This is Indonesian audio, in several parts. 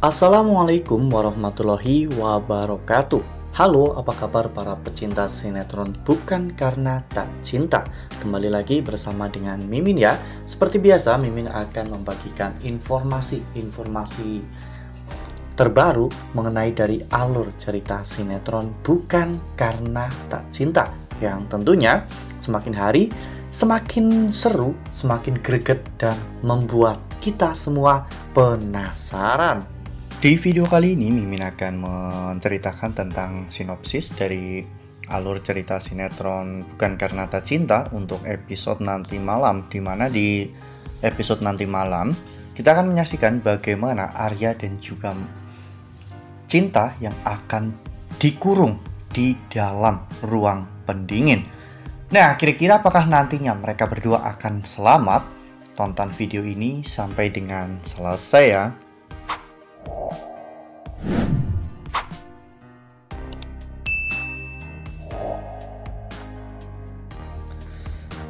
Assalamualaikum warahmatullahi wabarakatuh. Halo, apa kabar para pecinta sinetron Bukan Karena Tak Cinta? Kembali lagi bersama dengan Mimin ya. Seperti biasa, Mimin akan membagikan informasi-informasi terbaru mengenai dari alur cerita sinetron Bukan Karena Tak Cinta, yang tentunya semakin hari semakin seru, semakin greget, dan membuat kita semua penasaran. Di video kali ini, Mimin akan menceritakan tentang sinopsis dari alur cerita sinetron Bukan Karena Tak Cinta untuk episode nanti malam, di mana di episode nanti malam kita akan menyaksikan bagaimana Arya dan juga Cinta yang akan dikurung di dalam ruang pendingin. Nah, kira-kira apakah nantinya mereka berdua akan selamat? Tonton video ini sampai dengan selesai ya.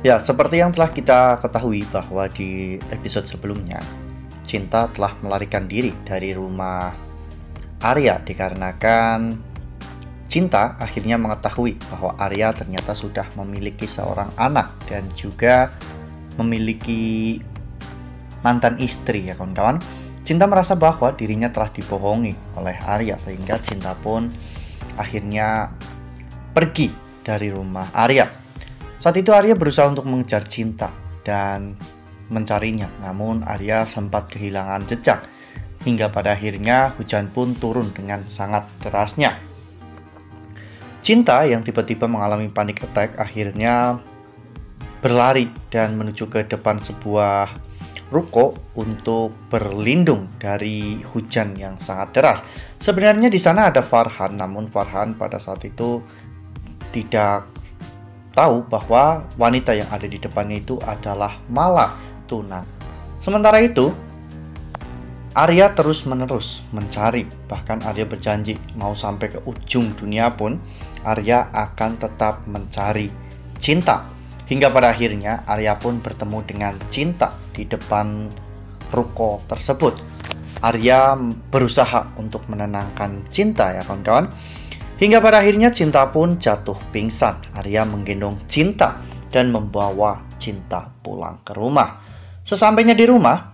Ya, seperti yang telah kita ketahui bahwa di episode sebelumnya, Cinta telah melarikan diri dari rumah Arya dikarenakan Cinta akhirnya mengetahui bahwa Arya ternyata sudah memiliki seorang anak dan juga memiliki mantan istri ya kawan-kawan. Cinta merasa bahwa dirinya telah dibohongi oleh Arya sehingga Cinta pun akhirnya pergi dari rumah Arya. Saat itu Arya berusaha untuk mengejar Cinta dan mencarinya, namun Arya sempat kehilangan jejak hingga pada akhirnya hujan pun turun dengan sangat derasnya. Cinta yang tiba-tiba mengalami panic attack akhirnya berlari dan menuju ke depan sebuah ruko untuk berlindung dari hujan yang sangat deras. Sebenarnya di sana ada Farhan, namun Farhan pada saat itu tidak tahu bahwa wanita yang ada di depannya itu adalah Mala Tuna. Sementara itu, Arya terus-menerus mencari. Bahkan Arya berjanji mau sampai ke ujung dunia pun Arya akan tetap mencari Cinta. Hingga pada akhirnya Arya pun bertemu dengan Cinta di depan ruko tersebut. Arya berusaha untuk menenangkan Cinta ya kawan-kawan. Hingga pada akhirnya Cinta pun jatuh pingsan. Arya menggendong Cinta dan membawa Cinta pulang ke rumah. Sesampainya di rumah,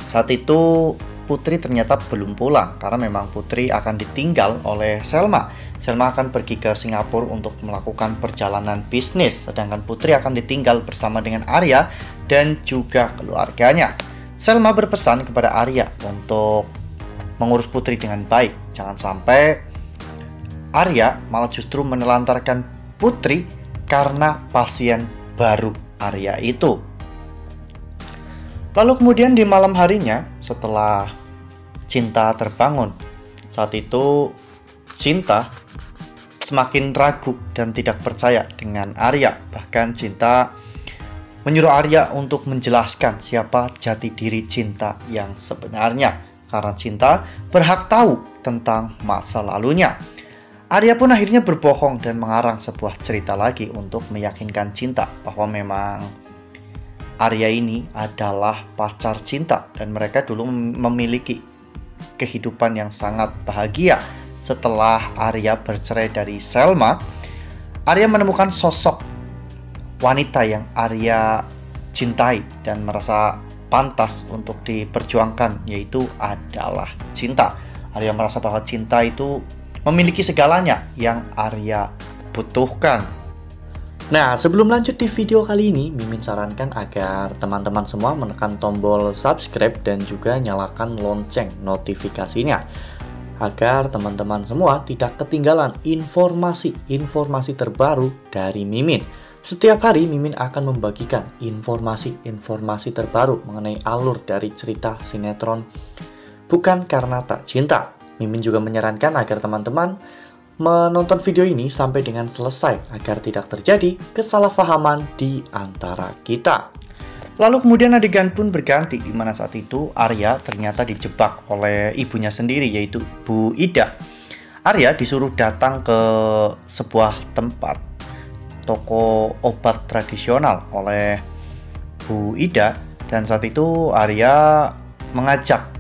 saat itu Putri ternyata belum pulang karena memang Putri akan ditinggal oleh Selma. Selma akan pergi ke Singapura untuk melakukan perjalanan bisnis, sedangkan Putri akan ditinggal bersama dengan Arya dan juga keluarganya. Selma berpesan kepada Arya untuk mengurus Putri dengan baik. Jangan sampai Arya malah justru menelantarkan Putri karena pasien baru Arya itu. Lalu kemudian di malam harinya setelah Cinta terbangun, saat itu Cinta semakin ragu dan tidak percaya dengan Arya. Bahkan Cinta menyuruh Arya untuk menjelaskan siapa jati diri Cinta yang sebenarnya, karena Cinta berhak tahu tentang masa lalunya. Arya pun akhirnya berbohong dan mengarang sebuah cerita lagi untuk meyakinkan Cinta bahwa memang Arya ini adalah pacar Cinta dan mereka dulu memiliki kehidupan yang sangat bahagia. Setelah Arya bercerai dari Selma, Arya menemukan sosok wanita yang Arya cintai dan merasa pantas untuk diperjuangkan, yaitu adalah Cinta. Arya merasa bahwa Cinta itu memiliki segalanya yang Arya butuhkan. Nah, sebelum lanjut di video kali ini, Mimin sarankan agar teman-teman semua menekan tombol subscribe dan juga nyalakan lonceng notifikasinya, agar teman-teman semua tidak ketinggalan informasi-informasi terbaru dari Mimin. Setiap hari Mimin akan membagikan informasi-informasi terbaru mengenai alur dari cerita sinetron Bukan Karena Tak Cinta. Mimin juga menyarankan agar teman-teman menonton video ini sampai dengan selesai agar tidak terjadi kesalahpahaman di antara kita. Lalu kemudian adegan pun berganti di mana saat itu Arya ternyata dijebak oleh ibunya sendiri, yaitu Bu Ida. Arya disuruh datang ke sebuah tempat toko obat tradisional oleh Bu Ida, dan saat itu Arya mengajak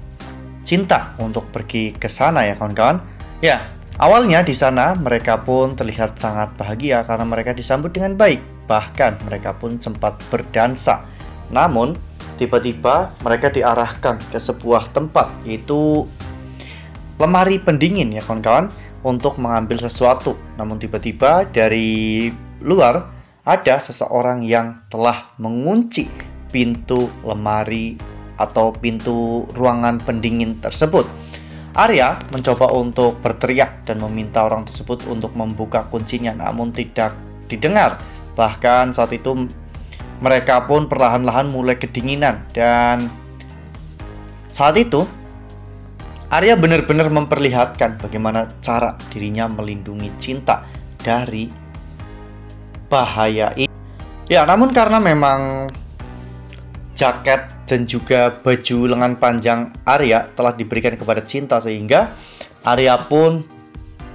Cinta untuk pergi ke sana ya kawan-kawan. Ya, awalnya di sana mereka pun terlihat sangat bahagia karena mereka disambut dengan baik. Bahkan mereka pun sempat berdansa. Namun, tiba-tiba mereka diarahkan ke sebuah tempat, yaitu lemari pendingin ya kawan-kawan, untuk mengambil sesuatu. Namun tiba-tiba dari luar ada seseorang yang telah mengunci pintu lemari atau pintu ruangan pendingin tersebut. Arya mencoba untuk berteriak dan meminta orang tersebut untuk membuka kuncinya, namun tidak didengar. Bahkan saat itu mereka pun perlahan-lahan mulai kedinginan, dan saat itu Arya benar-benar memperlihatkan bagaimana cara dirinya melindungi Cinta dari bahaya ini. Ya, namun karena memang jaket dan juga baju lengan panjang Arya telah diberikan kepada Cinta, sehingga Arya pun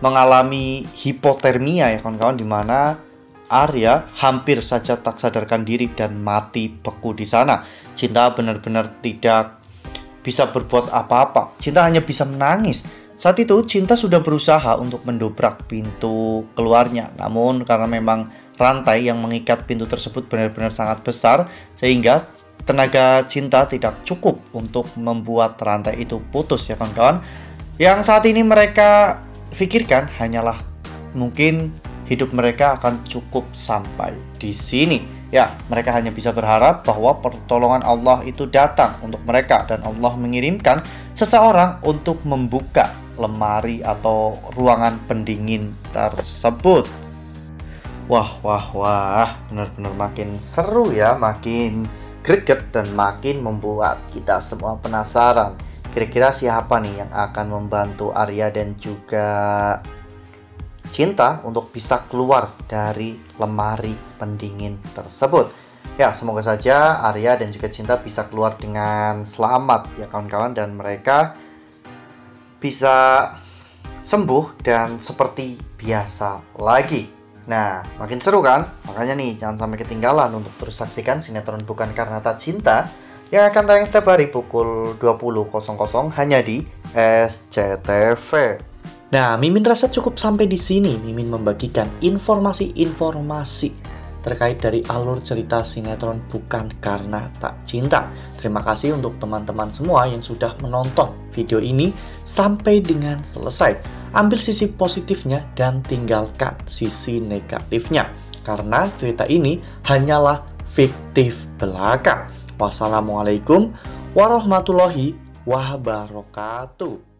mengalami hipotermia ya kawan-kawan, dimana Arya hampir saja tak sadarkan diri dan mati beku di sana. Cinta benar-benar tidak bisa berbuat apa-apa. Cinta hanya bisa menangis. Saat itu Cinta sudah berusaha untuk mendobrak pintu keluarnya, namun karena memang rantai yang mengikat pintu tersebut benar-benar sangat besar, sehingga tenaga Cinta tidak cukup untuk membuat rantai itu putus ya kawan-kawan. Yang saat ini mereka pikirkan hanyalah mungkin hidup mereka akan cukup sampai di sini. Ya, mereka hanya bisa berharap bahwa pertolongan Allah itu datang untuk mereka, dan Allah mengirimkan seseorang untuk membuka lemari atau ruangan pendingin tersebut. Wah, benar-benar makin seru ya, makin greget dan makin membuat kita semua penasaran. Kira-kira siapa nih yang akan membantu Arya dan juga Cinta untuk bisa keluar dari lemari pendingin tersebut. Ya, semoga saja Arya dan juga Cinta bisa keluar dengan selamat ya kawan-kawan, dan mereka bisa sembuh dan seperti biasa lagi. Nah, makin seru kan? Makanya nih, jangan sampai ketinggalan untuk terus saksikan sinetron Bukan Karena Tak Cinta yang akan tayang setiap hari pukul 20.00 hanya di SCTV. Nah, Mimin rasa cukup sampai di sini. Mimin membagikan informasi-informasi terkait dari alur cerita sinetron Bukan Karena Tak Cinta. Terima kasih untuk teman-teman semua yang sudah menonton video ini sampai dengan selesai. Ambil sisi positifnya dan tinggalkan sisi negatifnya, karena cerita ini hanyalah fiktif belaka. Wassalamualaikum warahmatullahi wabarakatuh.